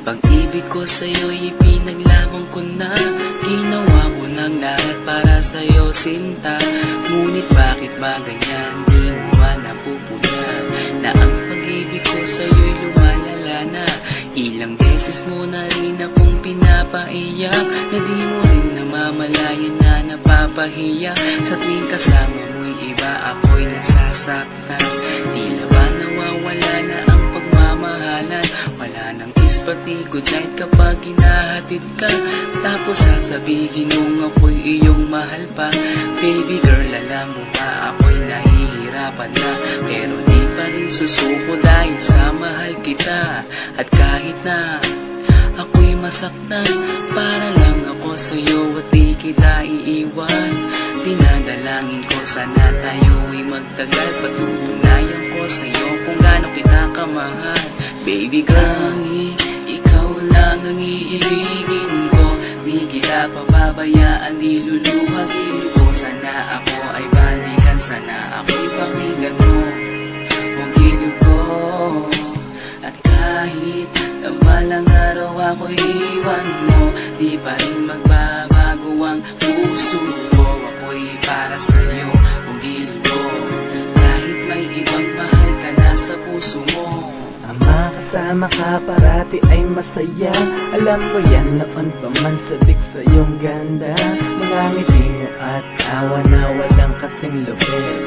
Pag-ibig ko sa'yo'y ipinaglaban ko na. Ginawa ko ng lahat para sa'yo, sinta. Ngunit bakit ba ganyan, di mo ba napupuna na ang pag-ibig ko sa'yo'y lumalala na? Ilang beses mo na rin akong pinapaiyak, na di mo rin namamalayan na napapahiya. Sa tuwing kasama mo'y iba, ako'y nasasaktan. Tila ba nawawala na ang pagmamahalan? Wala nang kiss pati goodnight kapag hinahatid ka. Tapos sasabihin nung ako'y iyong mahal pa. Baby girl, alam mo ba ako'y nahihirapan na, pero di pa rin susuko dahil sa mahal kita. At kahit na ako'y masaktan, para lang ako sa'yo at di kita iiwan. Dinadalangin ko sana tayo'y magtagal. Patutunayan ko sa'yo kung gaano kita kamahal. Baby girl, ikaw lang ang iibigin ko. Di kita pababayaan, di luluhagin ko. Sana ako ay balikan, sana ako'y pakinggan mo. Huwag giliw ko. At kahit na balang araw ako'y iwan mo, di pa rin magbabago ang puso ko. Ako'y para sa'yo, huwag giliw ko. Kahit may ibang mahal ka na sa puso mo. Ang makasama ka parati ay masaya. Alam mo yan noon pa man sabik sa iyong ganda. Mga ngiti mo at tawa na walang kasing lupit.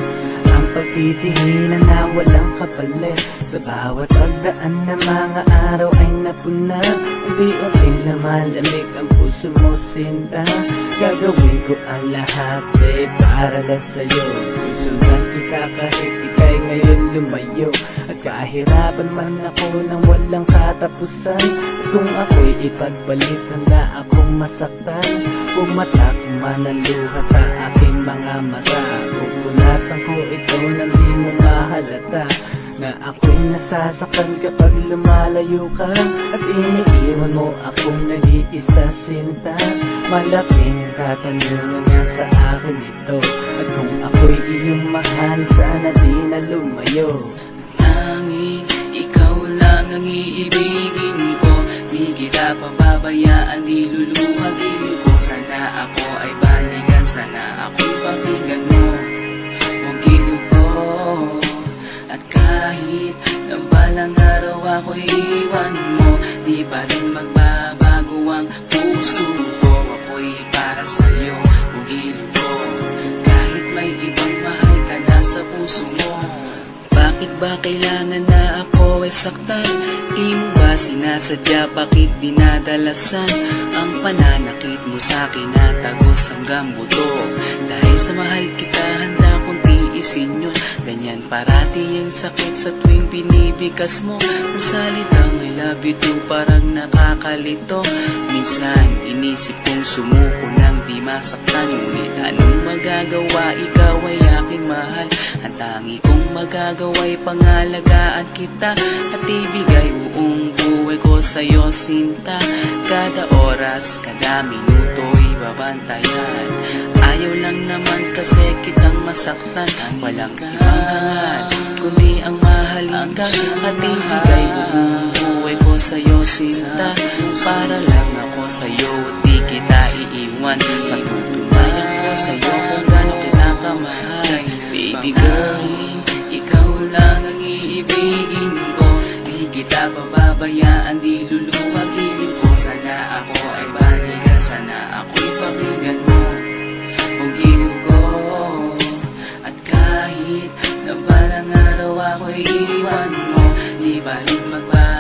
Ang pagtitinginan na walang kapalit. Sa bawat pagdaan na mga araw ay napuna. Unti-unting lumalamig ang puso mo, sinta. Gagawin ko ang lahat para lang sa'yo. Susundan kita kahit ika'y ngayon lumayo. At kahirapan man ako nang walang katapusan. At kung ako'y ipagbalik, handa akong masaktan. Pumatak man ang luha sa aking mga mata. Pupunasan ko ito nang di mo mahalata, na ako'y nasasaktan kapag lumalayo ka. At iniiwan mo akong nag-iisa, sinta. Malaking katanungan nga sa akin ito. At kung ako'y iyong mahal, sana di na lumayo. Tanging ikaw lang ang iibigin ko. Di kita pababayaan, di luluhagin ko. Sana ako ay balikan, sana ako'y pakinggan mo. Huwag giliw ko. At kahit na balang araw ako'y iwan mo, di pa rin magbabago ang puso ko. Ako'y para sa'yo, huwag giliw ko. Kahit may ibang mahal ka na sa puso mo. Bakit ba kailangan na ako ay saktan? Di mo ba sinasadya, bakit dinadalasan ang pananakit mo sa'kin na tagos hanggang buto? Dahil sa mahal kita, handa kong tiisin yun. Ganyan parati ang sakit sa tuwing pinibigas mo. Ang salitang I love you too parang nakakalito. Minsan inisip kong sumuko nang di masaktan. Ngunit anong magagawa, ikaw ay aking mahal. Ang tangi kong magagawa'y pangalagaan kita. At ibigay buong buhay ko sa'yo, sinta. Kada oras, kada minuto'y babantayan. Ayaw lang naman kasi kitang masaktan. Walang ibang hangad, kundi ang mahalin ka. At ibigay buong buhay ko sa'yo, sinta. Para lang ako sa'yo at di kita iiwan. Patutunayan ko sa'yo kung gaano kita kamahal. Baby girl, ikaw lang ang iibigin ko. Di kita pababayaan, di luluhagin ko. Sana ako ay balikan, sana ako'y pakinggan mo. Huwag giliw ko. At kahit na balang araw ako'y iwan mo, di pa rin magbabago